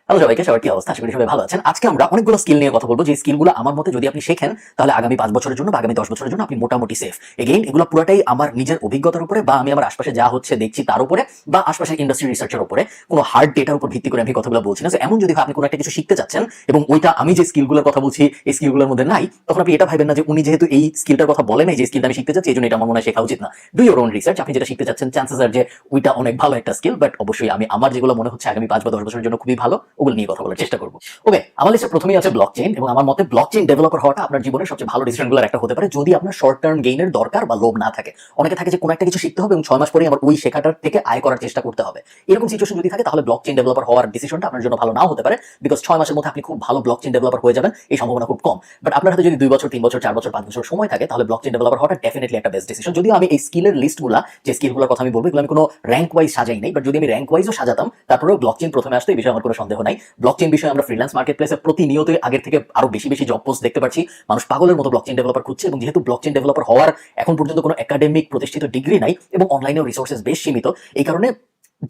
Hello সবাইকে, সবার কি অবস্থা? আশা করি সবাই ভালো আছেন। আজকে আমরা অনেকগুলো স্কিল নিয়ে কথা বলবো, যে স্কিলগুলো আমার মতে যদি আপনি শেখেন তাহলে আগামী 5 বছরের জন্য বা আগামী 10 বছরের জন্য আপনি মোটামুটি সেফ। এগেইন এগুলো পুরোটাই আমার নিজের অভিজ্ঞতার উপরে বা আমি আমার আশপাশে যা হচ্ছে দেখছি তার উপরে বা আশপাশের ইন্ডাস্ট্রি রিসার্চের উপরে, কোনো হার্ড ডেটার উপর ভিত্তি করে আমি কথাগুলো বলছি না। এমন যদি আপনি কোনো একটা কিছু শিখতে চাচ্ছেন এবং ওইটা আমি যে স্কিলগুলোর কথা বলছি এই স্কিলগুলোর মধ্যে নাই, তখন আপনি এটা ভাবেন না যে উনি যেহেতু এই স্কিলটার কথা বলে নাই যে স্কিলটা আমি শিখতে চাচ্ছি, এই জন্য এটা আমার মনে হয় শেখা উচিত না। Do your own research. আপনি যেটা শিখতে চাচ্ছেন চান্সেস আর যে ওইটা অনেক ভালো একটা স্কিল, বাট অবশ্যই আমি আমার যেগুলো মনে হচ্ছে আগামী 5 বা 10 বছরের জন্য খুবই ভালো ওগুলো নিয়ে কথা বলার চেষ্টা করবো। ওকে, আমার লিস্টে প্রথমেই আছে ব্লকচেইন, এবং আমার মতে ব্লকচেইন ডেভেলপার হওয়াটা আপনার জীবনের সবচেয়ে ভালো ডিসিশনগুলোর একটা হতে পারে যদি আপনার শর্ট টার্ম গেইনের দরকার বা লোভ না থাকে। অনেকে থাকে যে কোনো একটা কিছু শিখতে হবে এবং 6 মাস পরেই আমার ওই শেখাটার থেকে আয় করার চেষ্টা করতে হবে। এরকম সিচুয়েশন যদি থাকে তাহলে ব্লকচেইন ডেভেলপার হওয়ার ডিসিশনটা আপনার জন্য ভালো নাও হতে পারে, বিকজ 6 মাসের মধ্যে আপনি খুব ভালো ব্লকচেইন ডেভেলপার হয়ে যাবেন এই সম্ভাবনা খুব কম। বাট আপনার হাতে যদি 2 বছর, 3 বছর, 4 বছর, 5 বছর সময় থাকে তাহলে ব্লকচেইন ডেভেলপার হওয়াটা ডেফিনেটলি একটা বেস্ট ডিসিশন। যদিও আমি এই স্কিলের লিস্টগুলা, যে স্কিলগুলোর কথা আমি বলবো, এগুলো আমি কোনো র্যাঙ্ক ওয়াইজ সাজাই নাই, বাট যদি আমি র্যাঙ্ক ওয়াইজও সাজাতাম তারপরেও ব্লকচেইন প্রথমে আসতো, এই বিষয়ে আমার কোনো সন্দেহ নাই। ব্লকচেইন বিষয়ে আমরা ফ্রিল্যান্স মার্কেট প্লেসে প্রতিনিয়ত আগের থেকে আরো বেশি বেশি জব পোস্ট দেখতে পাচ্ছি, মানুষ পাগলের মতো ব্লকচেইন ডেভেলপার খুঁজছে। এবং যেহেতু ব্লকচেইন ডেভেলপার হওয়ার এখন পর্যন্ত কোনো একাডেমিক প্রতিষ্ঠিত ডিগ্রি নাই এবং অনলাইনেও রিসোর্সেস বেশ সীমিত, এই কারণে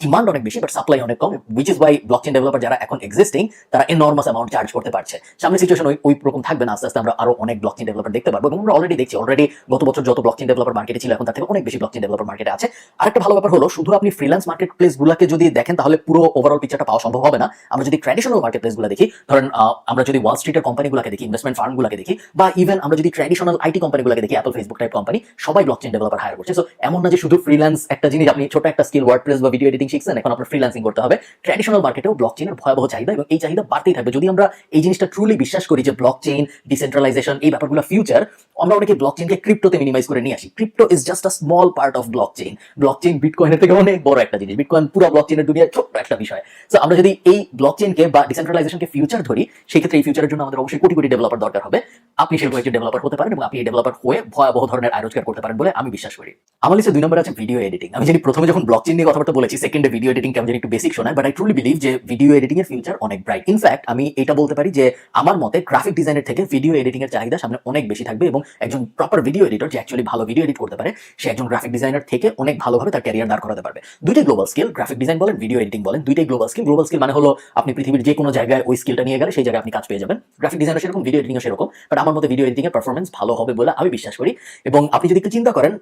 ডিমান্ড অনেক বেশি বাট সাপ্লাই অনেক কম, which is why blockchain developer যারা এখন এক্সিস্টিং তারা এনর্মাস অ্যামাউন্ট চার্জ করতে পারছে। সামনে সিচুয়েশন ওই রকম থাকবে না, আস্তে আস্তে আমরা আরো অনেক ব্লকচেইন ডেভেলপার দেখতে পারবো এবং আমরা অলরেডি দেখছি। অলরেডি গত বছর যত ব্লকচেইন ডেভেলপার মার্কেটে ছিল এখন তার থেকে অনেক বেশি ব্লকচেইন ডেভেলপার মার্কেটে আছে। আরেকটা ভালো ব্যাপার হলো, শুধু আপনি ফ্রিল্যান্স মার্কেট প্লেস গুলাকে যদি দেখেন তাহলে পুরো ওভারঅল পিকচারটা পাওয়া সম্ভব হবে না। আমরা যদি ট্র্যাডিশনাল মার্কেট প্লেস গুলো দেখি, ধরেন আমরা যদি ওয়াল স্ট্রিটের কোম্পানিগুলোকে দেখি, ইনভেস্টমেন্ট ফার্ম গুলোকে দেখি, বা ইভেন আমরা যদি ট্র্যাডিশনাল আইটি কোম্পানিগুলোকে দেখি, অ্যাপল, ফেসবুক টাইপ কোম্পানি, সবাই ব্লকচেইন ডেভেলপার হায়ার করছে। সো এমন না যে শুধু ফ্রিল্যান্স একটা জিনিস, আপনি ছোট একটা স্কিল ওয়ার্ডপ্রেস বা ভিডিও এডিটিং শিখছেন এখন আপনার ফ্রিল্যান্সিং করতে হবে। ট্র্যাডিশনাল মার্কেটেও ব্লকচেইনের ভয়াবহ চাহিদা এবং এই চাহিদা বাড়তেই থাকবে। যদি আমরা এই জিনিসটা ট্রুলি বিশ্বাস করি যে ব্লকচেইন, ডিসেন্ট্রালাইজেশন, এই ব্যাপারগুলো ফিউচার, আমরা অনেকে ব্লকচেইনকে ক্রিপ্টোতে মিনিমাইজ করে নিয়ে আসি। Crypto is just a small part of blockchain. Blockchain বিটকয়েনের থেকে অনেক বড় একটা জিনিস। বিটকয়েন পুরো ব্লকচেইনের দুনিয়ার ছোট্ট একটা বিষয়। সো আমরা যদি এই ব্লকচেইনকে বা ডিসেন্ট্রালাইজেশনকে ফিউচার ধরি, সেক্ষেত্রে এই ফিউচারের জন্য আমাদের অবশ্যই কোটি কোটি ডেভেলপার দরকার হবে। আপনি সেরকম একজন ডেভেলপার হতে পারেন এবং আপনি এই ডেভেলপার হয়ে ভয়াবহ ধরনের আয় রোজগার করতে পারেন বলে আমি বিশ্বাস করি। আমার লিস্টে 2 নম্বরে আছে ভিডিও এডিটিং। আমি জানি প্রথমে যখন ব্লকচেইন নিয়ে কথাবার্তা বলেছি, সেকেন্ডে ভিডিও এডিটিং কেমন একটু বেসিক শোনায়, বাট আই ট্রুলি বিলিভ যে ভিডিও এডিটিং এর ফিউচার অনেক ব্রাইট। ইনফ্যাক্ট আমি এটা বলতে পারি যে আমার মতে গ্রাফিক ডিজাইনের থেকে ভিডিও এডিটিং এর চাহিদা সামনে অনেক বেশি থাকবে এবং একজন প্রপার ভিডিও এডিটর যে অ্যাকচুয়ালি ভালো ভিডিও এডিট করতে পারে, সে একজন গ্রাফিক ডিজাইনার থেকে অনেক ভালোভাবে তার ক্যারিয়ার দাঁড় করাতে পারবে। দুইটাই গ্লোবাল স্কিল, গ্রাফিক ডিজাইন বলেন, ভিডিও এডিটিং বলেন, দুইটাই গ্লোবাল স্কিল। গ্লোবাল স্কিল মানে হলো আপনি পৃথিবীর যে কোনো জায়গায় ওই স্কিলটা নিয়ে গেলে সেই জায়গায় আপনি কাজ পেয়ে যাবেন। গ্রাফিক ডিজাইনার সেরকম, ভিডিও এডিটিং সেরকম, বাট আমার মতে ভিডিও এডিটিং এর পারফরমেন্স ভালো হবে বলে আমি বিশ্বাস করি। এবং আপনি যদি একটু চিন্তা করেন,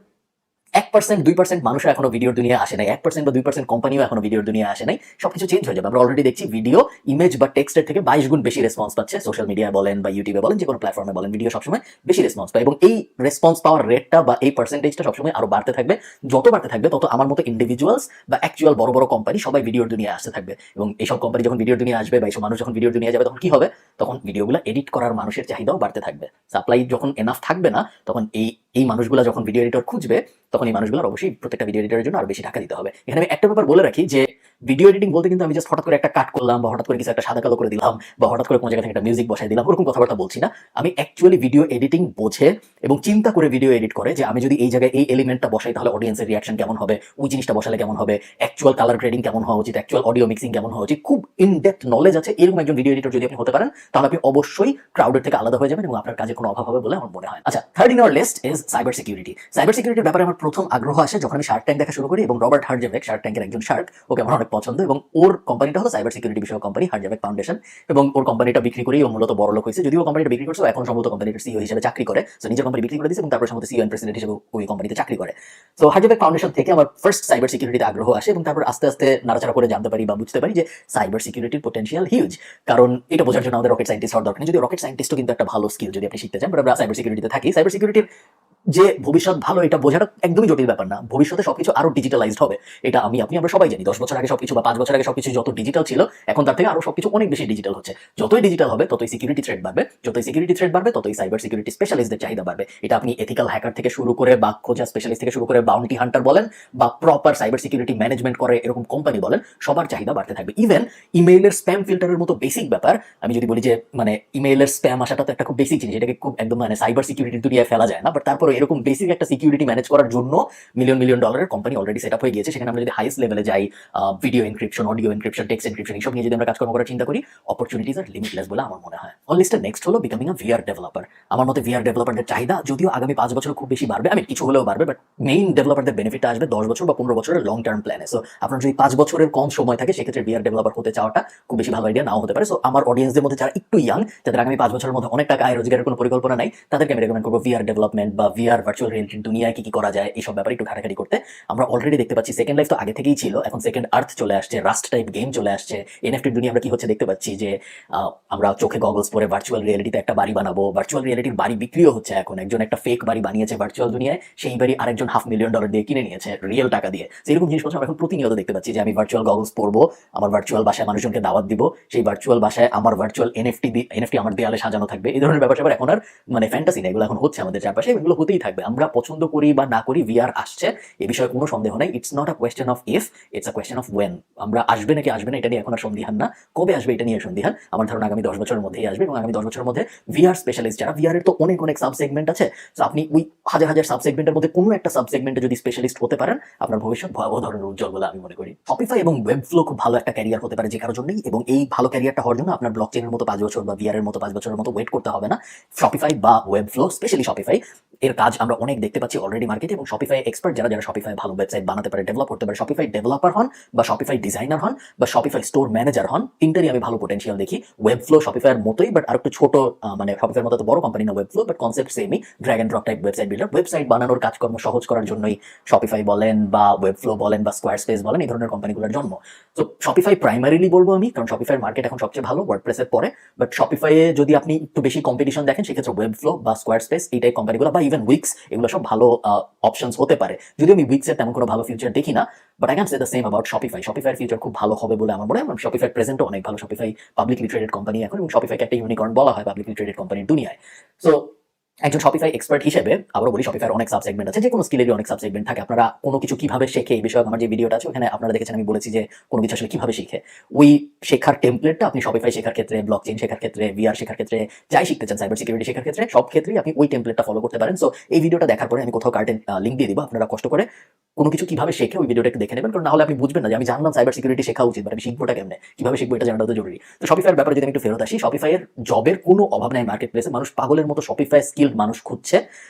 1%, 2% মানুষও এখনো ভিডিওর দুনিয়া আসে নাই, 1% বা 2% কোম্পানিও এখনো ভিডিওর দুনিয়া আসে নাই। সবকিছু চেঞ্জ হয়ে যাবে। আমরা অলরেডি দেখছি ভিডিও ইমেজ বা টেক্সটের থেকে 22 গুণ বেশি রেসপন্স পাচ্ছে। সোশ্যাল মিডিয়া বলেন বা ইউটিউবে বলেন, যে কোনো প্ল্যাটফর্মে বলেন, ভিডিও সবসময় বেশি রেসপন্স পায় এবং এই রেসপন্স পাওয়ার রেটটা বা এই পার্সেন্টেজটা সবসময় আরো বাড়তে থাকবে। যত বাড়তে থাকবে তত আমার মতো ইন্ডিভিজুয়ালস বা অ্যাকচুয়াল বড় বড় কোম্পানি সবাই ভিডিওর দুনিয়া আসতে থাকবে। এবং এইসব কোম্পানি যখন ভিডিওর দুনিয়া আসবে বা এইসব মানুষ যখন ভিডিওর দুনিয়া যাবে, তখন কি হবে? তখন ভিডিওগুলো এডিট করার মানুষের চাহিদাও বাড়তে থাকবে। সাপ্লাই যখন এনাফ থাকবে না, তখন এই মানুষগুলো যখন ভিডিও এডিটর খুঁজবে, তখন এই মানুষগুলোর অবশ্যই প্রত্যেকটা ভিডিও এডিটরের জন্য আরো বেশি টাকা দিতে হবে। এখানে আমি একটা ব্যাপার বলে রাখি যে ভিডিও এডিটিং বলতে কিন্তু আমি জাস্ট হঠাৎ করে একটা কাট করলাম বা হঠাৎ করে কিছু একটা সাদা কালো করে দিলাম বা হঠাৎ করে কোনো জায়গা থেকে একটা মিউজিক বসাই দিলাম, ওরকম কথাবার্তা বলছি না। আমি অ্যাকচুয়ালি ভিডিও এডিটিং বোঝে এবং চিন্তা করে ভিডিও এডিট করে যে আমি যদি এই জায়গায় এই এলিমেন্টটা বসাই তাহলে অডিয়েন্সের রিয়াকশন কেমন হবে, ওই জিনিসটা বসালে কেমন হবে, অ্যাকচুয়াল কালার গ্রেডিং কেমন হওয়া উচিত, অ্যাকচুয়াল অডিও মিক্সিং কেমন হওয়া উচিত, খুব ইন ডেপথ নলেজ আছে। এরকম একজন ভিডিও এডিটর যদি আপনি হতে পারেন তাহলে আপনি অবশ্যই ক্রাউডের থেকে আলাদা হয়ে যাবেন এবং আপনার কাজে কোনো অভাব হবে বলে আমার মনে হয়। আচ্ছা, third in our list is cyber security. Cyber সিকিউরিটির ব্যাপারে আমার প্রথম আগ্রহ আসে যখন আমি শার্ক ট্যাঙ্ক দেখা শুরু করি এবং রবার্ট হার্জেভেক, শার্ক ট্যাঙ্কের একজন শার্ক, ওকে আমার অনেক পছন্দ এবং ওর কোম্পানিটা হলো সাইবার সিকিউরিটি বিষয়ক কোম্পানি, হার্জেভেক ফাউন্ডেশন। এবং ওর কোম্পানিটা বিক্রি করেই ও মূলত বড় লোক হয়েছে। যদিও কোম্পানিটা বিক্রি করছে, এখন সম্ভবত কোম্পানির সিইও হিসেবে চাকরি করে। সো নিজের কোম্পানি বিক্রি করে দিয়েছে এবং তারপর সম্ভবত সিইও এন্ড প্রেসিডেন্ট হিসেবে ওই কোম্পানিতে চাকরি করে। সো হার্জেভেক ফাউন্ডেশন থেকে আমার ফার্স্ট সাইবার সিকিউরিটিতে আগ্রহ আসে এবং তারপর আস্তে আস্তে নাড়াচাড়া করে জানতে পারি বা বুঝতে পারি যে সাইবার সিকিউরিটির পোটেনশিয়াল হিউজ। কারণ এটা বোঝার জন্য আমাদের রকেট সায়েন্টিস্ট হওয়ার দরকার নেই। যদি রকেট সায়েন্টিস্টও কিন্তু একটা ভালো স্কিল যদি আপনি শিখতে চান, বাট আমরা সাইবার সিকিউরিটিতে থাকি। সাইবার সিকিউরিটির যে ভবিষ্যৎ ভালো এটা বোঝাটা একদমই জটিল ব্যাপার না। ভবিষ্যতে সবকিছু আরো ডিজিটালাইজড হবে, এটা আপনি আমরা সবাই জানি। 10 বছর আগে সবকিছু বা 5 বছর আগে সবকিছু যত ডিজিটাল ছিল, এখন তার থেকে আরো সবকিছু অনেক বেশি ডিজিটাল হচ্ছে। যতই ডিজিটাল হবে ততই সিকিউরিটি থ্রেট বাড়বে, যতই সিকিউরিটি থ্রেট বাড়বে ততই সাইবার সিকিউরিটি স্পেশালিস্টদের চাহিদা বাড়বে। এটা আপনি এথিক্যাল হ্যাকার থেকে শুরু করে বাগ খোঁজা স্পেশালিস্ট থেকে শুরু করে বাউন্টি হান্টার বলেন বা প্রপার সাইবার সিকিউরিটি ম্যানেজমেন্ট করে এরকম কোম্পানি বলেন, সবার চাহিদা বাড়তে থাকবে। ইভেন ইমেইলের স্প্যাম ফিল্টারের মতো বেসিক ব্যাপার, আমি যদি বলি যে মানে ইমেইলের স্প্যাম আসাটা তো একটা খুব বেসিক জিনিস, এটাকে খুব একদম মানে সাইবার সিকিউরিটির দুনিয়ায় ফেলা যায় না, বাট তারপরে এরকম বেসিক একটা সিকিউরিটি ম্যানেজ করার জন্য মিলিয়ন মিলিয়ন ডলারের কোম্পানি অলরেডি সেট আপ হয়ে গিয়েছে। সেখানে আমরা যদি হাইস্ট লেভেলে যাই, video encryption, audio encryption, text encryption, এইসব নিয়ে যদি আমরা কাজকর্ম করার চিন্তা করি, অপরচুনিটিজ আর লিমিটলেস বলে আমার মনে হয়। অন লিস্টের নেক্সট হলো বিকামিং আ ভিআর ডেভেলপার। আমার মতে ভিআর ডেভেলপারদের চাহিদা যদিও আগামী 5 বছর খুব বেশি বাড়বে, কিছু হলেও বাড়বে, বাট মেইন ডেভেলপারদের বেনিফিটটা আসবে 10 বছর বা 15 বছরের লং টার্ম প্ল্যানে। সো আপনার যদি 5 বছরের কম সময় থাকে, সেক্ষেত্রে ভিআর ডেভেলপার হতে চাওয়াটা খুব বেশি ভালো আইডিয়া নাও হতে পারে। সো আমার অডিয়েন্সদের মধ্যে যারা একটু ইয়াং, যাদের আগামী 5 বছরের মধ্যে অনেক টাকা আয় রোজগারের কোনো পরিকল্পনা নাই, তাদেরকে আমি রেকমেন্ড করবো ভিআর ডেভেলপমেন্ট বা ভিআর ভার্চুয়াল রিয়েলিটির দুনিয়ায় কি করা যায় এইসব ব্যাপারে একটু ঘাটাঘাটি করতে। আমরা অলরেডি দেখতে পাচ্ছি সেকেন্ড লাইফ তো আগে থেকেই ছিল, এখন সেকেন্ড আর্থ চলে আসছে, রাস্ট টাইপ গেম চলে আসছে। এনএফটির দুনিয়া আমরা কি হচ্ছে দেখতে পাচ্ছি যে আমরা চোখে গগলস পরে ভার্চুয়াল রিয়েলিটিতে একটা বাড়ি বানাবো, ভার্চুয়াল রিয়েলিটির বাড়ি বিক্রিও হচ্ছে। এখন একজন একটা ফেক বাড়ি বানিয়েছে ভার্চুয়াল দুনিয়ায়, সেই বাড়ি আরেকজন $500,000 দিয়ে কিনে নিয়েছে রিয়েল টাকা দিয়ে। এরকম জিনিসপত্র আমরা এখন প্রতিনিয়ত দেখতে পাচ্ছি যে আমি ভার্চুয়াল গগলস পরবো, আমার ভার্চুয়াল বাসায় মানুষজনকে দাওয়াত দিব, সেই ভার্চুয়াল বাসায় আমার ভার্চুয়াল এনএফটি আমার দেয়ালে সাজানো থাকবে। এই ধরনের ব্যাপার এখন আর মানে ফ্যান্টাসি না, এগুলো এখন হচ্ছে আমাদের চারপাশে, এগুলো হতেই থাকবে। আমরা পছন্দ করি বা না করি, ভিআর আসছে, এ বিষয়ে কোনো সন্দেহ নাই। It's not a question of if, it's a question of when. আমরা আসবে নাকি আসবে না এটা নিয়ে এখন আর সন্দিহান না, কবে আসবে এটা নিয়ে সন্দিহান। আমার ধারণা আগামী 10 বছরের মধ্যেই আসবে, এবং আগামী 10 বছরের মধ্যে ভিআর স্পেশালিস্ট যারা, ভিআর এর তো অনেক অনেক সাব সেগমেন্ট আছে, তো আপনি ওই হাজার হাজার সাব সেগমেন্টের মধ্যে কোনো একটা সাব সেগমেন্টে যদি স্পেশালিস্ট হতে পারেন, আপনার ভবিষ্যৎ ভয়াবহ ধরনের উজ্জ্বল বলে আমি মনে করি। শপিফাই এবং ওয়েবফ্লো খুব ভালো একটা ক্যারিয়ার হতে পারে যে কারোর জন্যই, এবং এই ভালো ক্যারিয়ারটা হওয়ার জন্য আপনার ব্লকচেনের মতো 5 বছর বা ভিআর এর মতো 5 বছরের মতো ওয়েট করতে হবে না। শপিফাই বা ওয়েবফ্লো, স্পেশালি শপিফাই এর কাজ আমরা অনেক দেখতে পাচ্ছি অলরেডি মার্কেটে, এবং শপিফাই এক্সপার্ট যারা যারা শপিফাই ভালো ওয়েবসাইট বানাতে পারে, ডেভেলপ করতে পারে, শপিফাই ডেভেলপার হন বা শপিফাই ডিজাইনার হন বা শপিফাই স্টোর ম্যানেজার হন, তিনটারই আমি ভালো পোটেনশিয়াল দেখি। ওয়েবফ্লো শপিফাইয়ের মতোই, বাট আর একটু ছোট, মানে শপিফাইয়ের মতো তো বড় কোম্পানি না ওয়েবফ্লো, বাট কনসেপ্ট সেমই, drag and drop type website builder. Website বানানোর কাজকর্ম সহজ করার জন্যই শপিফাই বলেন বা ওয়েবফ্লো বলেন বা স্কোয়ারস্পেস বলেন, এই ধরনের কোম্পানিগুলোর জন্ম। তো শপিফাই প্রাইমারিলি বলবো আমি, কারণ শপিফাইয়ের মার্কেট এখন সবচেয়ে ভালো ওয়ার্ডপ্রেসের পরে। বাট শপিফাইয়ে যদি আপনি একটু বেশি কম্পিটিশন দেখেন, সেক্ষেত্রে ওয়েবফ্লো বা স্কোয়ারস্পেস এই টাইপ কোম্পানিগুলো বা ইভেন উইক্স, এগুলো সব ভালো অপশনস হতে পারে। যদিও আমি উইক্সের তেমন কোনো ভালো ফিউচার দেখি না, but I can say the same about Shopify. শপিফাইয়ের ফিউচার খুব ভালো হবে বলে আমার মনে হয়। শপিফাই প্রেজেন্টও অনেক ভালো, শপিফাই পাবলিকলি ট্রেডেড কোম্পানি এখন, এবং শপিফাইকে একটা ইউনিকর্ন বলা হয় পাবলিকলি ট্রেডেড কোম্পানির দুনিয়ায়। সো একজন শপিফাই এক্সপার্ট হিসেবে আবারও বলি, শপিফাইয়ের অনেক সাবসেগমেন্ট আছে, যে কোনো স্কিলেরই অনেক সাবসেগমেন্ট থাকে। আপনারা কোনো কিছু কিভাবে শেখে এই বিষয়ে আমার যে ভিডিওটা আছে, ওখানে আপনারা দেখেছেন আমি বলেছি যে কোনো কিছু আসলে কিভাবে শিখে, ওই শেখার টেমপ্লেটটা আপনি শপিফাই শেখার ক্ষেত্রে, ব্লকচেইন শেখার ক্ষেত্রে, ভিআর শেখার ক্ষেত্রে, যাই শিখতে চান, সাইবার সিকিউরিটি শেখার ক্ষেত্রে, সব ক্ষেত্রেই আপনি ওই টেমপ্লেটটা ফলো করতে পারেন। সো এই ভিডিওটা দেখার পরে আমি কোথাও কার্টেন লিঙ্ক দিয়ে দিব, আপনারা কষ্ট করে কোনো কিছু কিভাবে শেখে ওই ভিডিওটা একটু দেখে নেবেন, কারণ না হলে আপনি বুঝবেন না যে আমি জানলাম সাইবার সিকিউরিটি শেখা উচিত, বাট আমি শিখবোটা কেমনে, কিভাবে শিখবো এটা জানাটা তো জরুরি। তো শপিফাইয়ের ব্যাপারে যদি আমি একটু ফেরত আসি, শপিফাইয়ের জবের কোনো অভাব নাই মার্কেট প্লেসে, মানুষ পাগলের মতো শপিফাই স্কিলড মানুষ খুঁজছে।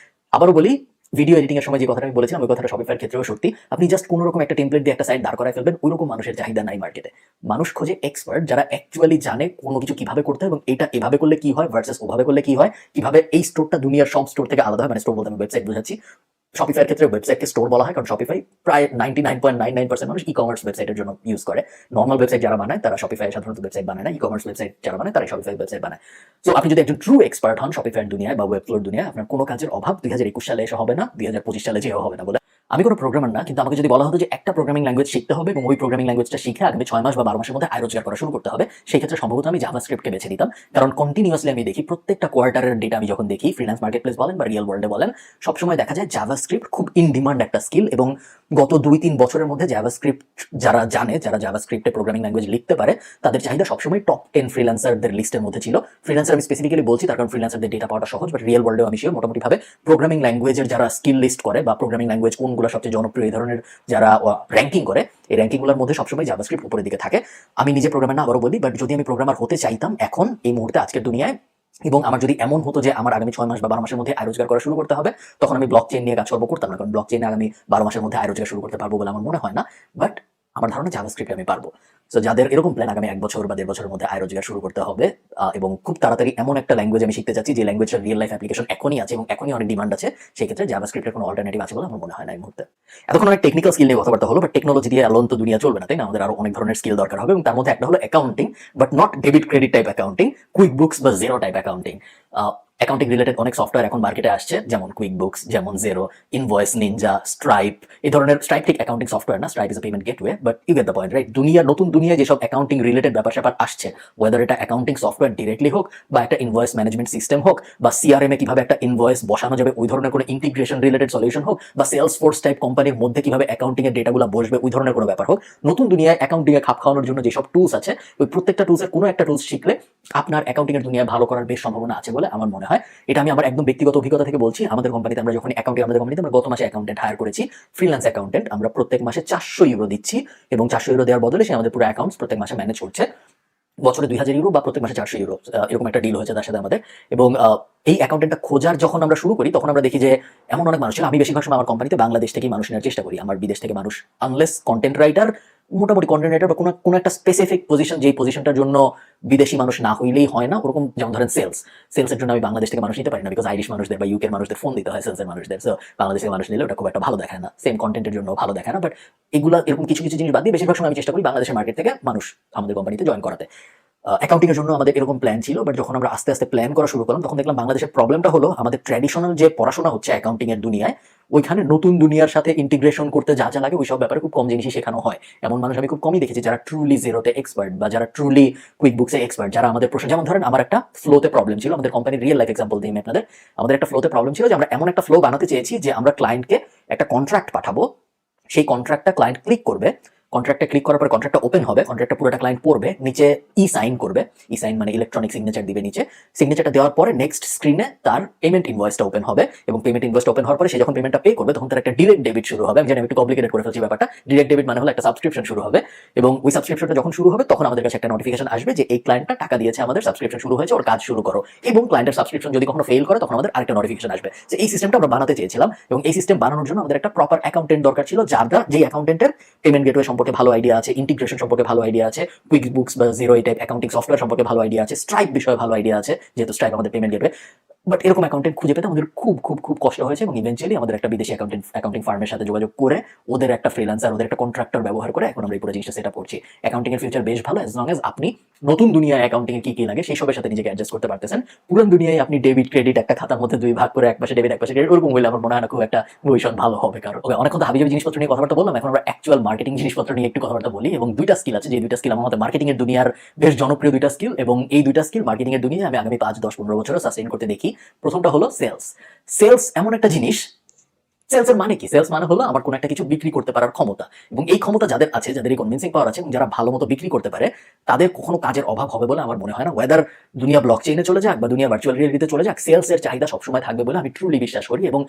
আবারও বলি, ভিডিও এডিটিং এর সময় যে কথাটা আমি বলেছিলাম, ওই কথাটা শপিফাইয়ের ক্ষেত্রেও সত্যি। আপনি জাস্ট কোনো রকম একটা টেমপ্লেট দিয়ে একটা সাইট দাঁড় করায় ফেলবেন, ওইরকম মানুষের চাহিদা নাই মার্কেটে। মানুষ খোঁজে এক্সপার্ট যারা অ্যাকচুয়ালি জানে কোনো কিছু কিভাবে করতে হয়, এবং এটা এভাবে করলে কি হয় ভার্সেস ওভাবে করলে কি হয়, কিভাবে এই স্টোরটা দুনিয়ার সব স্টোর থেকে আলাদা হয়। মানে স্টোর বলতে আমি ওয়েবসাইট বোঝাচ্ছি। শপিফাইয়ের ক্ষেত্রে ওয়েবসাইটকে স্টোর বলা হয়, কারণ শপিফাই প্রায় 99.99% মানুষ ই কমার্স ওয়েবসাইটের জন্য ইউজ করে। নর্মাল ওয়েবসাইট যারা বানায় তারা শপিফাই সাধারণত ওয়েবসাইট বানায় না, ই কমার্স ওয়েবসাইট যারা বানায় তারা শপিফাই ওয়েবসাইট বানায়। সো আপনি যদি একজন ট্রু এক্সপার্ট হন শপিফাইয়ের দুনিয়ায় বা ওয়েবফ্লোর দুনিয়ায়, আপনার কোনো কাজের অভাব 2021 সালে এসে হবে না, 2025 সালে যেও হবে না বলে। আমি কোনো প্রোগ্রামার না, কিন্তু আমাকে যদি বলা হতো যে একটা প্রোগ্রামিং ল্যাঙ্গুয়েজ শিখতে হবে এবং ওই প্রোগ্রামিং ল্যাঙ্গুয়েজটা শিখে আগামী 6 মাস বা 12 মাসের মধ্যে আয় রোজগার করা শুরু করতে হবে, সেই ক্ষেত্রে সম্ভবত আমি জাভাস্ক্রিপ্টকে বেছে নিতাম। কারণ কন্টিনিউয়াসলি আমি দেখি, প্রত্যেকটা কোয়ার্টারের ডেটা আমি যখন দেখি, ফ্রিল্যান্স মার্কেট প্লেস বলেন বা রিয়েল ওয়ার্ল্ডে বলেন, সবসময় দেখা যায় জাভাস্ক্রিপ্ট খুব ইন ডিমান্ড একটা স্কিল। এবং গত 2-3 বছরের মধ্যে জাভাস্ক্রিপ্ট যারা জানে, যারা জাভাস্ক্রিপ্টে প্রোগ্রামিং ল্যাঙ্গুয়েজ লিখতে পারে, তাদের চাহিদা সবসময় টপ 10 ফ্রিল্যান্সারদের লিস্টের মধ্যে ছিল। ফ্রিল্যান্সার আমি স্পেসিফিক্যালি বলছি, তার কারণ ফ্রিল্যান্সারদের ডেটা পাওয়াটা সহজ, বাট রিয়েল ওয়ার্ল্ডেও আমি শিওর মোটামুটি ভাবে প্রোগ্রামিং ল্যাঙ্গুয়েজের যারা স্কিল লিস্ট করে বা প্রোগ্রামিং ল্যাঙ্গুয়েজ কোনগুলো সবচেয়ে জনপ্রিয় এই ধরনের যারা র্যাঙ্কিং করে, এই র্যাঙ্কিংগুলোর মধ্যে সবসময় জাভাস্ক্রিপ্ট উপরের দিকে থাকে। আমি নিজে প্রোগ্রামার না, আবারও বলি, বাট যদি আমি প্রোগ্রামার হতে চাইতাম এখন এই মুহূর্তে আজকের দুনিয়ায়, এবং আমার যদি এমন হতো যে আমার আগামী 6 মাস বা 12 মাসের মধ্যে আয় রোজগার করা শুরু করতে হবে, তখন আমি ব্লকচেইন নিয়ে কাজ করতাম না, কারণ ব্লকচেইনে আগামী 12 মাসের মধ্যে আয় রোজগার শুরু করতে পারবো বলে আমার মনে হয় না। বাট আমার ধারণা জাভাস্ক্রিপ্টে আমি পারবো। সো যাদের এরকম প্ল্যান আগামী 1 বছর বা 1.5 বছরের মধ্যে আয় রোজগার শুরু করতে হবে, এবং খুব তাড়াতাড়ি এমন একটা ল্যাঙ্গুয়েজ আমি শিখতে চাচ্ছি যে ল্যাঙ্গুয়েজের রিয়েল লাইফ অ্যাপ্লিকেশন এখনই আছে এবং এখনই অনেক ডিমান্ড আছে, সেই ক্ষেত্রে জাভাস্ক্রিপ্টের কোনো অল্টারনেটিভ আছে বলে আমার মনে হয় না এই মুহূর্তে। এতক্ষণ অনেক টেকনিক্যাল স্কিল নিয়ে কথাবার্তা হলো, বাট টেকনোলজি দিয়ে অ্যালোন তো দুনিয়া চলবে না, তাই না? আমাদের আরো অনেক ধরনের স্কিল দরকার হবে, এবং তার মধ্যে একটা হলো accounting, but not debit credit type accounting, QuickBooks বা Xero type accounting. Accounting related অনেক সফটওয়্যার এখন মার্কেটে আসছে, যেমন কুইক বুকস, যেমন জেরো, ইনভয়েস নিনজা, স্ট্রাইপ। এই ধরনের স্ট্রাইপ ঠিক অ্যাকাউন্টিং সফটওয়্যার না, stripe is a payment gateway, but you get the point, right? নতুন দুনিয়ায় যেসব অ্যাকাউন্টিং রিলেটেড ব্যাপার আসছে, ওয়েদার এটা অ্যাকাউন্টিং সফটওয়্যার ডিরেক্টলি হোক বা একটা ইনভয়েস ম্যানেজমেন্ট সিস্টেম হোক, বা সিআরএম এ কিভাবে একটা ইনভয়েস বসানো যাবে ওই ধরনের কোনো ইন্টিগ্রেশন রিলেটেড সলিউশন হোক, বা সেলস ফোর্স টাইপ কোম্পানির মধ্যে কিভাবে অ্যাকাউন্টিং এর ডেটাগুলো বসবে ওই ধরনের কোনো ব্যাপার হোক, নতুন দুনিয়ায় অ্যাকাউন্টিং এ খাপ খাওয়ানোর জন্য যেসব টুলস আছে, ওই প্রত্যেকটা টুলসের কোনো একটা টুলস শিখলে আপনার অ্যাকাউন্টিং এর দুনিয়ায় ভালো করার বেশ সম্ভাবনা আছে বলে আমার মনে হয়। এটা আমি আমার একদম ব্যক্তিগত অভিজ্ঞতা থেকে বলছি। আমাদের কোম্পানিতে আমরা গত মাসে অ্যাকাউন্টেন্ট হায়ার করেছি, ফ্রিল্যান্স অ্যাকাউন্টেন্ট। আমরা প্রত্যেক মাসে 400 ইউরো দিচ্ছি এবং 400 ইউরো দেওয়ার বদলে সে আমাদের পুরো অ্যাকাউন্টস প্রত্যেক মাসে ম্যানেজ করছে। বছরে 2000 ইউরো বা প্রত্যেক মাসে 400 ইউরো, এরকম একটা ডিল হয়েছে তার সাথে আমাদের। এবং এই অ্যাকাউন্টেন্টটা খোঁজার যখন আমরা শুরু করি তখন আমরা দেখি যে এমন অনেক মানুষ ছিল। আমি বেশিরভাগ সময় আমার কোম্পানিতে বাংলাদেশ থেকেই মানুষ নেওয়ার চেষ্টা করি, আমার বিদেশ থেকে মানুষ আনলেস কন্টেন্ট রাইটার, মোটামুটি কন্টেন্ট রাইটার বা কোনো একটা স্পেসিফিক পজিশন, যেই পজিশনটার জন্য বিদেশি মানুষ না হইলেই হয় না, ওরকম যেমন ধরেন সেলসের জন্য আমি বাংলাদেশ থেকে মানুষ নিতে পারি না, বিকজ আইরিশ মানুষদের বা ইউকের মানুষদের ফোন দিতে হয় সেলসের মানুষদের। সো বাংলাদেশের মানুষ নিলে ওটা খুব একটা ভালো দেখায় না, সেম কন্টেন্টের জন্য ভালো দেখায় না। বাট এরকম কিছু কিছু জিনিস বাদ দিয়ে বেশিরভাগ সময় আমি চেষ্টা করি বাংলাদেশের মার্কেট থেকে মানুষ আমাদের কোম্পানিতে জয়েন করাতে। অ্যাকাউন্টিং এর জন্য আমাদের এরকম প্ল্যান ছিল, বাট যখন আমরা আস্তে আস্তে প্ল্যান করা শুরু করলাম তখন দেখলাম বাংলাদেশের প্রবলেমটা হলো আমাদের ট্র্যাডিশনাল যে পড়াশোনা হচ্ছে অ্যাকাউন্টিং এর দুনিয়ায়, ওইখানে নতুন দুনিয়ার সাথে ইন্টিগ্রেশন করতে যা যা লাগে ওইসব ব্যাপারে খুব কম জিনিসই শেখানো হয়। এমন মানুষ আমি খুব কমই দেখেছি যারা ট্রুলি জিরোতে এক্সপার্ট বা যারা ট্রুলি কুইক বুকসে এক্সপার্ট, যারা আমাদের প্রশ্ন, যেমন ধরেন আমার একটা ফ্লোতে প্রবলেম ছিল, আমাদের কোম্পানির রিয়েল লাইফ এক্সাম্পল দিই আমি আপনাদের। আমাদের একটা ফ্লোতে প্রবলেম ছিল যে আমরা এমন একটা ফ্লো বানাতে চেয়েছি যে আমরা ক্লায়েন্টকে একটা কন্ট্রাক্ট পাঠাবো, সেই কন্ট্রাক্টটা ক্লায়েন্ট ক্লিক করবে, কন্ট্রাক্টে ক্লিক করার পর কন্ট্রাক্টটা ওপেন হবে, কন্ট্রাক্টটা পুরোটা ক্লায়েন্ট পড়বে, নিচে ই সাইন করবে, ই সাইন মানে ইলেকট্রনিক সিগনেচার দিবে নিচে, সিগনেচারটা দেওয়ার পরে নেক্সট স্ক্রিনে তার পেমেন্ট ইনভয়েসটা ওপেন হবে, এবং পেমেন্ট ইনভয়েসটা ওপেন হওয়ার পরে সে যখন পেমেন্টটা পে করবে তখন তার একটা ডিরেক্ট ডেবিট শুরু হবে। আমি জানি একটু কমপ্লিকেটেড করে ফেলছি ব্যাপারটা। ডিরেক্ট ডেবিট মানে হলো একটা সাবস্ক্রিপশন শুরু হবে, এবং ওই সাবস্ক্রিপশনটা যখন শুরু হবে তখন আমাদের কাছে একটা নোটিফিকেশন আসবে যে এই ক্লায়েন্টটা টাকা দিয়েছে, আমাদের সাবস্ক্রিপশন শুরু হয়েছে, ওর কাজ শুরু করো। এবং ক্লায়েন্টের সাবস্ক্রিপশন যদি কখনো ফেল করে তখন আমাদের আরেকটা নোটিফিকেশন আসবে। যে এই সিস্টেমটা আমরা বানাতে চেয়েছিলাম, এবং এই সিস্টেম বানানোর জন্য আমাদের একটা প্রপার অ্যাকাউন্টেন্ট দরকার ছিল, যারা যেই অ্যাকাউন্টেন্টের পেমেন্ট গেটওয়ে সম্পর্কে ভালো আইডিয়া আছে, ইন্টিগ্রেশন সম্পর্কে ভালো আইডিয়া আছে, কুইক বুকস বা জিরো এই টাইপ অ্যাকাউন্টিং সফটওয়্যার সম্পর্কে ভালো আইডিয়া আছে, স্ট্রাইপ বিষয়ে ভালো আইডিয়া আছে, যেহেতু স্ট্রাইপ আমাদের পেমেন্ট গেটওয়ে। বাট এরকম অ্যাকাউন্টেন্ট খুঁজে পেতে আমাদের খুব খুব খুব কষ্ট হয়েছে, এবং ইভেন্চুয়ালি আমাদের একটা বিদেশি অ্যাকাউন্টিং ফার্মের সাথে যোগাযোগ করে ওদের একটা ফ্রিল্যান্সার, ওদের একটা কন্ট্রাক্টর ব্যবহার করে এখন আমরা এই পুরো জিনিসটা সেট আপ করছি। অ্যাকাউন্টিং এর ফিউচার বেশ ভালো, অ্যাজ লং এজ আপনি নতুন দুনিয়ায় অ্যাকাউন্টিং এর কি কি লাগে সেই সবের সাথে নিজেকে অ্যাডজাস্ট করতে পারতেছেন। পুরান দুনিয়ায় আপনি ডেবিট ক্রেডিট একটা খাতার মধ্যে দুই ভাগ করে এক পাশে ডেবিট এক পাশে ক্রেডিট ওরকম হইলে আমার মনে হয় না খুব একটা ভবিষ্যৎ ভালো হবে কারণ। অনেকক্ষণ তো হাবিজাবি জিনিসপত্র নিয়ে কথাবার্তা বললাম, এখন আমরা অ্যাকচুয়াল মার্কেটিং জিনিসপত্র নিয়ে একটু কথাবার্তা বলি। এবং দুইটা স্কিল আছে, যে দুইটা স্কিল আমার মতে মার্কেটিং এর দুনিয়ার বেশ জনপ্রিয় দুইটা স্কিল, এবং এই দুইটা স্কিল মার্কেটিং এর দুনিয়ায় আমি আগামী 5, 10, 15 বছরও সাস্টেইন করতে দেখি। প্রথমটা হলো সেলস। সেলস এমন একটা জিনিস, সেলসের মানে কি? সেলস মানে হলো আমার কোনো একটা কিছু বিক্রি করতে পারার ক্ষমতা, এবং এই ক্ষমতা যাদের আছে, যাদের এই কনভিন্সিং পাওয়ার আছে এবং যারা ভালো মতো বিক্রি করতে পারে, তাদের কখনো কাজের অভাব হবে বলে আমার মনে হয় না। ওয়েদার দুনিয়া ব্লক চেইনে চলে যাক বা দুনিয়া ভার্চুয়াল রিয়েলিটিতে চলে যাক, সেলসের চাহিদা সবসময় থাকবে বলে আমি ট্রুলি বিশ্বাস করি। এবং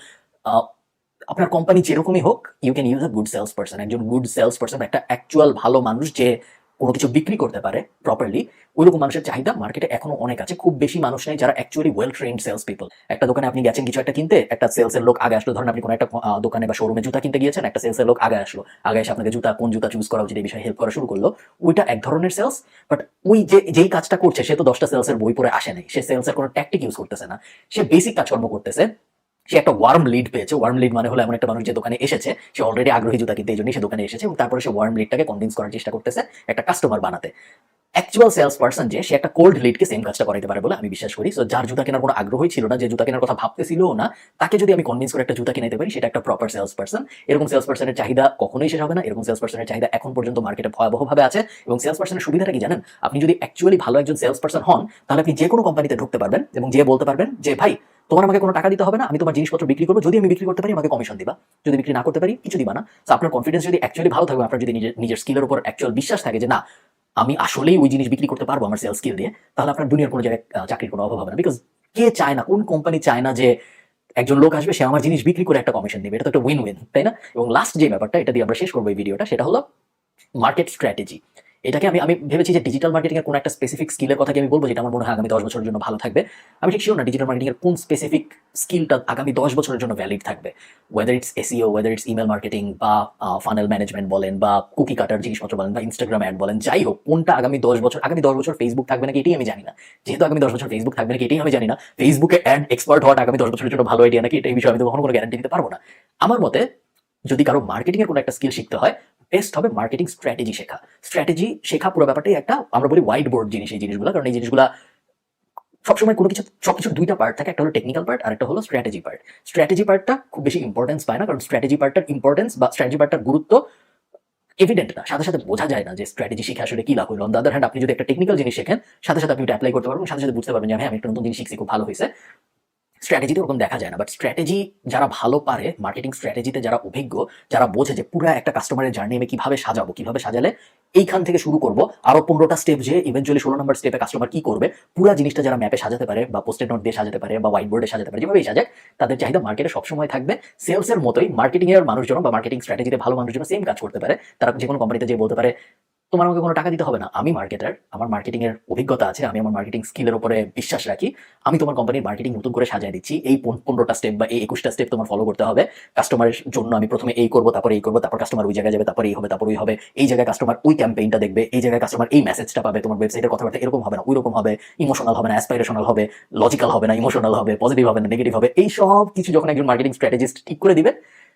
আপনার কোম্পানি যেরকমই হোক, you can use a good sales person. একজন গুড সেলস পার্সন, একটা অ্যাকচুয়াল ভালো মানুষ যে কোনো কিছু বিক্রি করতে পারে প্রপারলি, ওইরকম মানুষের চাহিদা মার্কেটে এখনো অনেক আছে। খুব বেশি মানুষ নেই যারা actually well trained sales people. একটা দোকানে আপনি গেছেন কিছু একটা কিনতে, একটা সেলসের লোক আগে আসলো, ধরেন আপনি কোনো একটা দোকানে বা শোরুমে জুতা কিনতে গিয়েছেন, একটা সেলসের লোক আগে আসলো, আগে এসে আপনাকে কোন জুতা চুজ করা উচিত এই বিষয়ে হেল্প করা শুরু করলো। ওইটা এক ধরনের সেলস। বাট ওই যেই কাজটা করছে সে তো 10টা সেলসের বই পড়ে আসে নাই, সে সেলসের কোনো ট্যাকটিক ইউজ করতেছে না, সে বেসিক কাজকর্ম করতেছে। সে একটা ওয়ার্ম লিড পেয়েছে। ওয়ার্ম লিড মানে হলো এমন একটা মানুষ যে দোকানে এসেছে, সে অলরেডি আগ্রহী জুতা কিনতে, এই জন্যই সে দোকানে এসেছে, এবং তারপরে সে ওয়ার্ম লিডটাকে কনভিন্স করার চেষ্টা করতেছে একটা কাস্টমার বানাতে। অ্যাকচুয়াল সেলস পার্সন যে, সে একটা কোল্ড লিডকে সেম কাজটা করাইতে পারে বলে আমি বিশ্বাস করি। সো যার জুতা কেনার কোনো আগ্রহই ছিল না, যে জুতা কেনার কথা ভাবতেছিল না, তাকে যদি আমি কনভিন্স করে একটা জুতা কিনাইতে পারি, সেটা একটা প্রপার সেলস পার্সন। এরকম সেলস পার্সনের চাহিদা কখনোই শেষ হবে না। এরকম সেলস পার্সনের চাহিদা এখন পর্যন্ত মার্কেটে ভয়াবহভাবে আছে। এবং সেলস পার্সনের সুবিধাটা কি জানেন? আপনি যদি অ্যাকচুয়ালি ভালো একজন সেলস পার্সন হন, তাহলে আপনি যে কোনো কোম্পানিতে ঢুকতে পারবেন এবং যে বলতে পারবেন যে ভাই তোমার আমাকে কোনো টাকা দিতে হবে না, আমি তোমার জিনিসপত্র বিক্রি করবো, যদি আমি বিক্রি করতে পারি আমাকে কমিশন দিবা, যদি বিক্রি না করতে পারি কিছু দিবা না। তো আপনার কনফিডেন্স যদি অ্যাকচুয়ালি ভালো থাকবে, আপনার যদি নিজের স্কিলের উপর অ্যাকচুয়াল বিশ্বাস থাকে যে না আমি আসলেই ওই জিনিস বিক্রি করতে পারবো আমার সেলস স্কিল দিয়ে, তাহলে আপনার দুনিয়ার কোনো জায়গায় চাকরির কোনো অভাব হবে না। বিকজ কে চায় না, কোন কোম্পানি চায় না যে একজন লোক আসবে সে আমার জিনিস বিক্রি করে একটা কমিশন দিবে? এটা তো একটা উইন উইন, তাই না? এবং লাস্ট যে ব্যাপারটা, এটা দিয়ে আমরা শেষ করবো এই ভিডিওটা, সেটা হলো মার্কেট স্ট্র্যাটেজি। এটাকে আমি ভেবেছি যে ডিজিটাল মার্কেটিং এর কোন একটা স্পেসিফিক স্কিলের কথা আমি বলবো, যেটা আমার মনে হয় আগামী 10 বছরের জন্য ভালো থাকবে। আমি ঠিক শিওর না ডিজিটাল মার্কেটিং এর কোন স্পেসিফিক স্কিলটা আগামী 10 বছরের জন্য ভ্যালিড থাকবে। Whether it's SEO, whether it's email marketing বা ফানেল ম্যানেজমেন্ট বলেন, বা কুকি কাটার জিনিসপত্র বলেন, বা ইনস্টাগ্রাম অ্যাড বলেন, যাই হোক, কোনটা আগামী 10 বছর ফেসবুক থাকবে নাকি এটাই আমি জানি না। যেহেতু আগামী 10 বছর ফেসবুক থাকবে নাকি এটাই আমি জানি না, ফেসবুকে অ্যাড এক্সপার্ট হওয়াটা আগামী 10 বছরের জন্য ভালো আইডিয়া নাকি এটা এই বিষয়ে আমি তো কখনো কোনো গ্যারান্টি দিতে পারবো না। আমার মতে যদি কারো মার্কেটিং এর কোনো একটা স্কিল শিখতে হয়, বেস্ট হবে মার্কেটিং স্ট্র্যাটেজি শেখা। স্ট্র্যাটেজি শেখা পুরো ব্যাপারটাই একটা, আমরা বলি হোয়াইট বোর্ড জিনিস এই জিনিসগুলো, কারণ এই জিনিসগুলো সবসময় সবকিছুর দুইটা পার্ট থাকে, একটা হলো টেকনিক্যাল পার্ট আর একটা হলো স্ট্র্যাটেজি পার্ট। স্ট্র্যাটেজি পার্টটা খুব বেশি ইম্পর্টেন্স পায় না, কারণ স্ট্র্যাটেজি পার্টটার ইম্পর্টেন্স বা স্ট্র্যাটেজি পার্টটার গুরুত্ব এভিডেন্ট না, সাথে সাথে বোঝা যায় না যে স্ট্র্যাটেজি শিখে আসলে কি লাভ হলো। অন দ্য আদার হ্যান্ড, আপনি যদি একটা টেকনিক্যাল জিনিস শেখেন, সাথে সাথে আপনি ওটা অ্যাপ্লাই করতে পারবেন, সাথে সাথে বুঝতে পারবেন যে হ্যাঁ আমি একটা নতুন জিনিস শিখছি, খুব ভালো হয়েছে। স্ট্র্যাটেজিতে ওরকম দেখা যায় না, বাট স্ট্র্যাটেজি যারা ভালো পারে, মার্কেটিং স্ট্র্যাটেজিতে যারা অভিজ্ঞ, যারা বোঝে যে পুরো একটা কাস্টমারের জার্নি আমি কিভাবে সাজাবো, কিভাবে সাজালে এইখান থেকে শুরু করবো আরো 15টা স্টেপ, যে ইভেন্চুয়ালি 16 নম্বর স্টেপে কাস্টমার কি করবে, পুরো জিনিসটা যারা ম্যাপে সাজাতে পারে বা পোস্টেড নোট দিয়ে সাজাতে পারে বা হোয়াইট বোর্ডে সাজাতে পারে, যেভাবেই সাজাক, তাদের চাহিদা মার্কেটে সবসময় থাকবে। সেলসের মতোই মার্কেটিং এর মানুষজন বা মার্কেটিং স্ট্র্যাটেজিতে ভালো মানুষজন সেম কাজ করতে পারে। তারা যে কোনো কোম্পানিতে যে বলতে পারে তোমার আমাকে কোনো টাকা দিতে হবে না, আমি মার্কেটার, আমার মার্কেটিং এর অভিজ্ঞতা আছে, আমি আমার মার্কেটিং স্কিলের উপরে বিশ্বাস রাখি, আমি তোমার কোম্পানির মার্কেটিং নতুন করে সাজিয়ে দিচ্ছি, এই 15টা স্টেপ বা এই 21টা স্টেপ তোমার ফলো করতে হবে। কাস্টমারের জন্য আমি প্রথমে এই করবো, তারপরে এই করবো, তারপর কাস্টমার ওই জায়গায় যাবে, তারপরে এই হবে, তারপর ওই হবে, এই জায়গায় কাস্টমার ওই ক্যাম্পেইনটা দেখবে, এই জায়গায় কাস্টমার এই মেসেজটা পাবে, তোমার ওয়েবসাইটের কথাবার্তা এরকম হবে না, ওই রকম হবে, ইমোশনাল হবে না, অ্যাসপাইরেশনাল হবে, লজিক্যাল হবে না, ইমোশনাল হবে, পজিটিভ হবে না, নেগেটিভ হবে, এই সব কিছু যখন একজন মার্কেটিং স্ট্র্যাটেজিস্ট ঠিক করে দিবে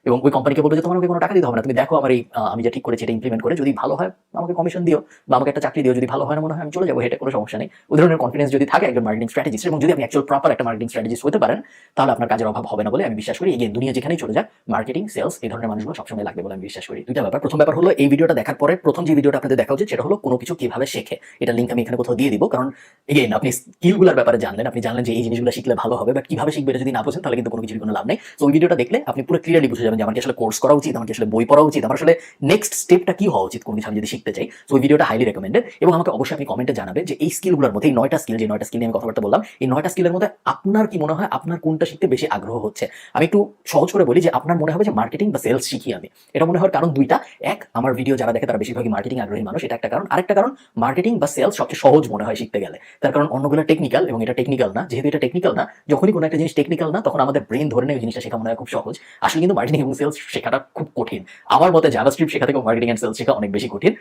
এবং ওই কোম্পানিকে বলবে যে তোমার আমাকে কোনো টাকা দিতে হবে না, তুমি দেখো আমার এই আমি যা ঠিক করেছি এটা ইমপ্লিমেন্ট করে যদি ভালো হয় আমাকে কমিশন দিও বা আমাকে একটা চাকরি দিও, যদি ভালো হয় না মনে হয় আমি চলে যাবো, এটা কোনো সমস্যা নেই। ওই ধরনের কনফিডেন্স যদি থাকে একজন মার্কেটিং স্ট্র্যাটেজিস্ট, এবং যদি আপনি অ্যাকচুয়াল প্রপার একটা মার্কেটিং স্ট্র্যাটেজিস্ট হতে পারেন, তাহলে আপনার কাজের অভাব হবে না বলে আমি বিশ্বাস করি। এগিয়ে দুনিয়া যেখানেই চলে যাক, মার্কেটিং, সেলস এই ধরনের মানুষগুলো সবসময় লাগবে বলে আমি বিশ্বাস করি। দুইটা ব্যাপার। প্রথম ব্যাপার হলো এই ভিডিওটা দেখার পরে প্রথম যে ভিডিওটা আপনাদের দেখা উচিত সেটা হলো কোনো কিছু কিভাবে শেখে, এটা লিঙ্ক আমি এখানে কোথাও দিয়ে দিব, কারণ এগেইন আপনি স্কিলগুলোর ব্যাপারে জানলেন, আপনি জানলেন যে এই জিনিসগুলো শিখলে ভালো হবে, বাট কিভাবে শিখবে এটা যদি না বোঝেন তাহলে কিন্তু কোনো কিছুর কোনো লাভ নেই। তো ওই ভিডিওটা দেখলে আপনি পুরো ক্লিয়ারলি বুঝে যাবেন যে আমার কি আসলে কোর্স করা উচিত, আমার কি আসলে বই পড়া উচিত, আমার আসলে নেক্সট স্টেপটা কি হওয়া উচিত কোনো কিছু আমি যদি শিখতে চাই। তো ওই ভিডিওটা হাইলি রেকমেন্ডেড। এবং আমাকে অবশ্যই আপনি কমেন্টে জানাবেন যে এই স্কিলগুলোর মধ্যে, এই 9টা স্কিল, যে 9টা স্কিল নিয়ে আমি কথাবার্তা বললাম, এই 9টা স্কিলের মধ্যে আপনার কি মনে হয়, আপনার কোনটা শিখতে বেশি আগ্রহ হচ্ছে। আমি একটু সহজ করে বলি যে আপনার মনে হবে যে মার্কেটিং বা সেলস শিখি আমি, এটা মনে হওয়ার কারণ দুইটা। এক, আমার ভিডিও যারা দেখে তারা বেশিরভাগই মার্কেটিং আগ্রহী মানুষ, এটা একটা কারণ। আরেকটা কারণ, মার্কেটিং বা সেলস সবচেয়ে সহজ মনে হয় শিখতে গেলে, তার কারণ অন্যগুলো টেকনিক্যাল এবং এটা টেকনিক্যাল না। যেহেতু এটা টেকনিক্যাল না, যখনই কোনো একটা জিনিস টেকনিক্যাল না তখন আমাদের ব্রেন ধরে নেয় ওই জিনিসটা শেখা মনে হয় খুব সহজ। আসলে কিন্তু মার্কেটিং এবং সেলস শেখাটা খুব কঠিন। আমার মতে জাভাস্ক্রিপ্ট শেখা থেকে মার্কেটিং এন্ড সেলস শেখা অনেক বেশি কঠিন।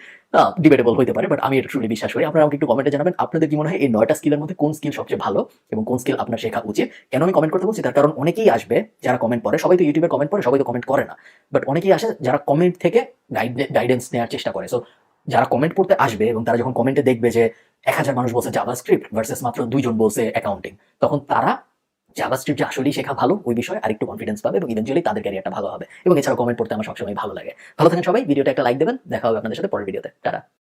ডিবেটেবল হতে পারে, বাট আমি এটা ট্রুলি বিশ্বাস করি। আপনারা আমাকে একটু কমেন্টে জানাবেন আপনাদের কি মনে হয় এই 9টা স্কিলের মধ্যে কোন স্কিল সবচেয়ে ভালো এবং কোন স্কিল আপনার শেখা উচিত। কেন আমি কমেন্ট করতে বলছি, তার কারণ অনেকেই আসবে যারা কমেন্ট পড়ে, সবাই তো ইউটিউবে কমেন্ট পড়ে, সবাই তো কমেন্ট করে না, বাট অনেকেই আসে যারা কমেন্ট থেকে গাইডেন্স নেওয়ার চেষ্টা করে। সো যারা কমেন্ট পড়তে আসবে এবং তারা যখন কমেন্টে দেখবে যে 1000 মানুষ বলছে জাভাস্ক্রিপ্ট ভার্সেস মাত্র 2 জন বলছে অ্যাকাউন্টিং, তখন তারা জাভাস্ক্রিপ্ট যে আসলেই শেখা ভালো ওই বিষয়ে আরেকটু কনফিডেন্স পাবে এবং ইভেন্চুয়ালি তাদের ক্যারিয়ারটা ভালো হবে। এবং এছাড়া কমেন্ট পড়তে আমার সবসময় ভালো লাগে। ভালো থাকেন সবাই, ভিডিওটা একটা লাইক দেবেন, দেখা হবে আপনাদের সাথে পরের ভিডিওতে। টাটা।